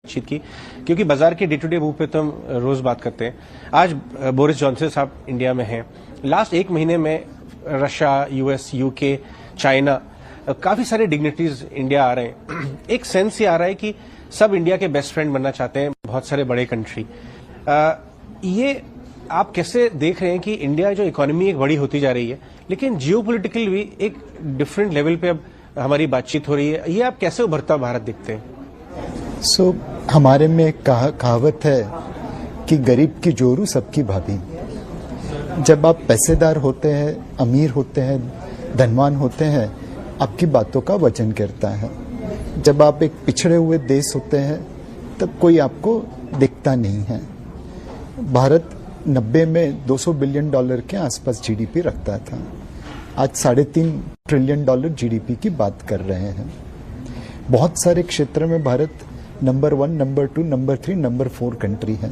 बातचीत की, क्योंकि बाजार के डे टू डे मूव पे तो हम रोज बात करते हैं। आज बोरिस जॉनसन साहब इंडिया में हैं। लास्ट एक महीने में रशिया, यूएस, यूके, चाइना, काफी सारे डिग्निटरीज इंडिया आ रहे हैं। एक सेंस ये आ रहा है कि सब इंडिया के बेस्ट फ्रेंड बनना चाहते हैं, बहुत सारे बड़े कंट्री। ये आप कैसे देख रहे हैं कि इंडिया जो इकोनॉमी एक बड़ी होती जा रही है, लेकिन जियोपॉलिटिकल भी एक डिफरेंट लेवल पे अब हमारी बातचीत हो रही है, ये आप कैसे उभरता भारत देखते हैं? हमारे में एक कहावत है कि गरीब की जोरू सबकी भाभी। जब आप पैसेदार होते हैं, अमीर होते हैं, धनवान होते हैं, आपकी बातों का वजन करता है। जब आप एक पिछड़े हुए देश होते हैं तब कोई आपको दिखता नहीं है। भारत 90 में $200 बिलियन के आसपास जीडीपी रखता था। आज $3.5 ट्रिलियन जीडीपी की बात कर रहे हैं। बहुत सारे क्षेत्र में Bharat number 1, number 2, number 3, number 4 country है।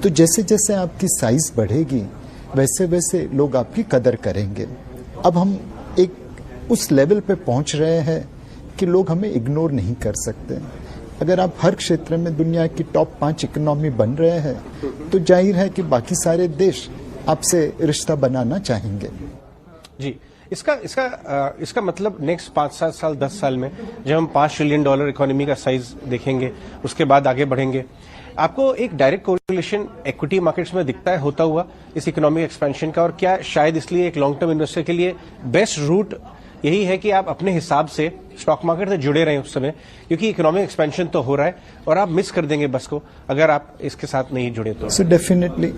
तो जैसे जैसे आपकी साइज बढ़ेगी वैसे वैसे लोग आपकी कदर करेंगे। अब हम एक उस लेवल पे पहुंच रहे हैं कि लोग हमें इग्नोर नहीं कर सकते। अगर आप हर क्षेत्र में दुनिया की टॉप 5 इकोनॉमी बन रहे हैं तो जाहिर है कि बाकी सारे देश आपसे रिश्ता बनाना चाहेंगे। जी, इसका मतलब नेक्स्ट 5-7 साल, 10 साल में जब हम $5 ट्रिलियन इकोनॉमी का साइज देखेंगे, उसके बाद आगे बढ़ेंगे, आपको एक डायरेक्ट कोरिलेशन इक्विटी मार्केट्स में दिखता है होता हुआ इस इकोनॉमिक एक्सपेंशन का? और क्या शायद इसलिए एक लॉन्ग टर्म इन्वेस्टर के लिए बेस्ट रूट यही है कि आप अपने हिसाब से स्टॉक मार्केट से जुड़े रहें उस समय, क्योंकि इकोनॉमिक एक्सपेंशन तो हो रहा है और आप मिस कर देंगे बस को अगर आप इसके साथ नहीं जुड़े तो? सो डेफिनेटली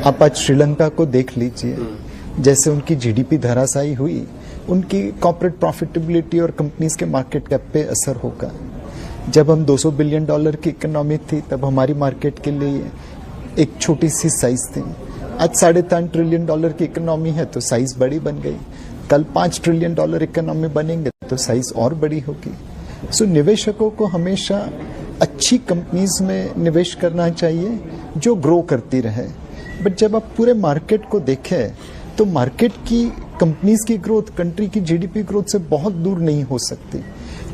आप आज श्रीलंका को देख लीजिए, जैसे उनकी जीडीपी धराशायी हुई, उनकी कॉर्पोरेट प्रॉफिटेबिलिटी और कंपनीज के मार्केट कैप पे असर होगा। जब हम $200 बिलियन की इकोनॉमी थी तब हमारी मार्केट के लिए एक छोटी सी साइज थी। आज $3.5 ट्रिलियन की इकोनॉमी है तो साइज बड़ी बन गई। कल $5 ट्रिलियन इकोनॉमी बनेंगे तो साइज और बड़ी होगी। सो निवेशकों को हमेशा अच्छी कंपनीज में निवेश करना चाहिए जो ग्रो करती रहे। बट जब आप पूरे मार्केट को देखें तो मार्केट की कंपनीज की ग्रोथ कंट्री की जीडीपी ग्रोथ से बहुत दूर नहीं हो सकती।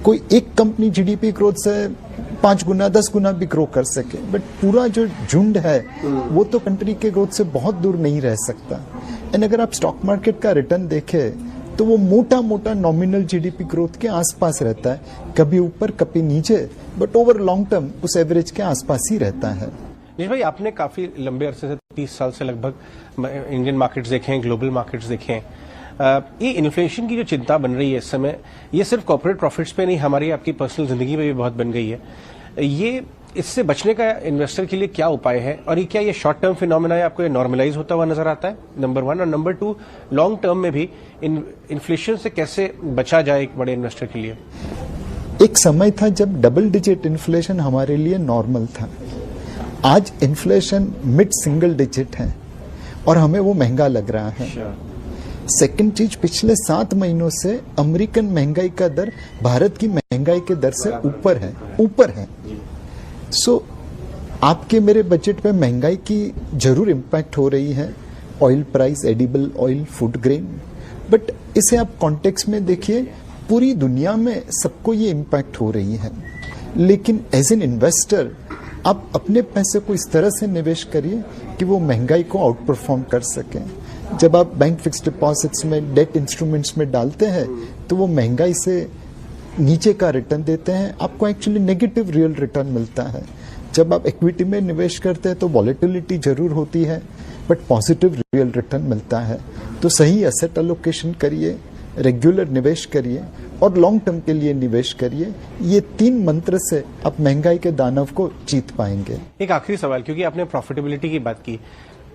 कोई एक कंपनी जीडीपी ग्रोथ से 5 गुना 10 गुना भी ग्रो कर सके, बट पूरा जो झुंड है वो तो कंट्री के ग्रोथ से बहुत दूर नहीं रह सकता। एंड अगर आप स्टॉक मार्केट का रिटर्न देखें तो वो मोटा मोटा नॉमिनल जीडीपी ग्रोथ के आसपास रहता है, कभी ऊपर कभी नीचे, बट ओवर लॉन्ग टर्म उस एवरेज के आसपास ही रहता है। जी भाई, आपने काफी लंबे अरसे से 30 साल से लगभग इंडियन मार्केट्स देखे हैं, ग्लोबल मार्केट्स देखे हैं। ये इन्फ्लेशन की जो चिंता बन रही है इस समय, ये सिर्फ कॉर्पोरेट प्रॉफिट्स पे नहीं, हमारी आपकी पर्सनल जिंदगी में भी बहुत बन गई है। ये इससे बचने का इन्वेस्टर के लिए क्या उपाय है, और ये क्या ये शॉर्ट टर्म फिनोमेना है, आपको ये नॉर्मलाइज होता हुआ नजर आता है? नंबर 1। और नंबर 2, लॉन्ग टर्म में भी इन्फ्लेशन से कैसे बचा जाए एक बड़े इन्वेस्टर के लिए? एक समय था जब डबल डिजिट इन्फ्लेशन हमारे लिए नॉर्मल था। आज इन्फ्लेशन मिड सिंगल डिजिट है और हमें वो महंगा लग रहा है। सेकंड चीज, पिछले 7 महीनों से अमेरिकन महंगाई का दर भारत की महंगाई के दर से ऊपर है। सो आपके मेरे बजट पे महंगाई की जरूर इम्पैक्ट हो रही है, oil price, edible oil, food grain, but इसे आप कॉन्टेक्स्ट में देखिए, पूरी दुनिया में सबको ये इम्पैक्ट हो रही है। लेकिन एज एन इन्वेस्टर आप अपने पैसे को इस तरह से निवेश करिए कि वो महंगाई को आउट परफॉर्म कर सकें। जब आप बैंक फिक्स्ड डिपॉजिट्स में, डेट इंस्ट्रूमेंट्स में डालते हैं तो वो महंगाई से नीचे का रिटर्न देते हैं, आपको एक्चुअली नेगेटिव रियल रिटर्न मिलता है। जब आप इक्विटी में निवेश करते हैं तो वॉलेटिलिटी जरूर होती है बट पॉजिटिव रियल रिटर्न मिलता है। तो सही एसेट एलोकेशन करिए, रेगुलर निवेश करिए और लॉन्ग टर्म के लिए निवेश करिए। ये 3 मंत्र से आप महंगाई के दानव को जीत पाएंगे। एक आखिरी सवाल, क्योंकि आपने प्रॉफिटेबिलिटी की बात की,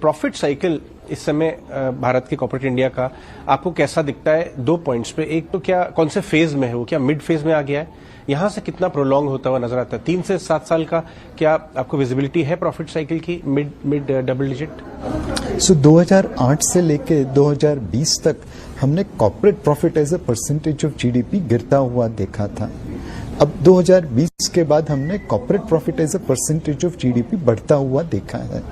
प्रॉफिट साइकिल इस समय भारत के कॉर्पोरेट इंडिया का आपको कैसा दिखता है? 2 पॉइंट्स पे, एक तो क्या कौन से फेज में है वो, क्या मिड फेज में आ गया है, यहां से कितना प्रोलॉन्ग होता हुआ नजर आता है? 3 से 7 साल का क्या आपको विजिबिलिटी है प्रॉफिट साइकिल की, मिड डबल डिजिट? सो 2008 से लेके 2020 तक हमने corporate profit as a percentage of GDP गिरता हुआ देखा था। अब 2020 के बाद हमने corporate profit as a percentage of GDP बढ़ता हुआ देखा है।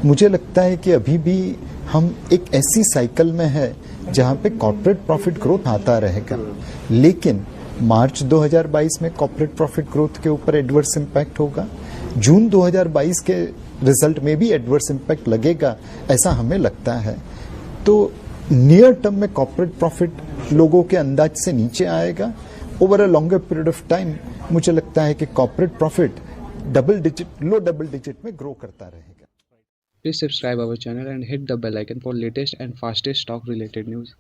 मुझे लगता है कि अभी भी हम एक ऐसी साइकिल में है जहां पे कॉर्पोरेट प्रॉफिट ग्रोथ आता रहेगा, लेकिन मार्च 2022 में कॉर्पोरेट प्रॉफिट ग्रोथ के ऊपर एडवर्स इम्पैक्ट होगा, जून 2022 के रिजल्ट में भी एडवर्स इम्पैक्ट लगेगा, ऐसा हमें लगता है। तो नियर टर्म में कॉर्पोरेट प्रॉफिट लोगों के अंदाज से नीचे आएगा। Over a longer period of time मुझे लगता है कि कॉर्पोरेट प्रॉफिट लो डबल डिजिट में ग्रो करता रहेगा। Please subscribe our channel and hit the bell icon for latest and fastest stock related news.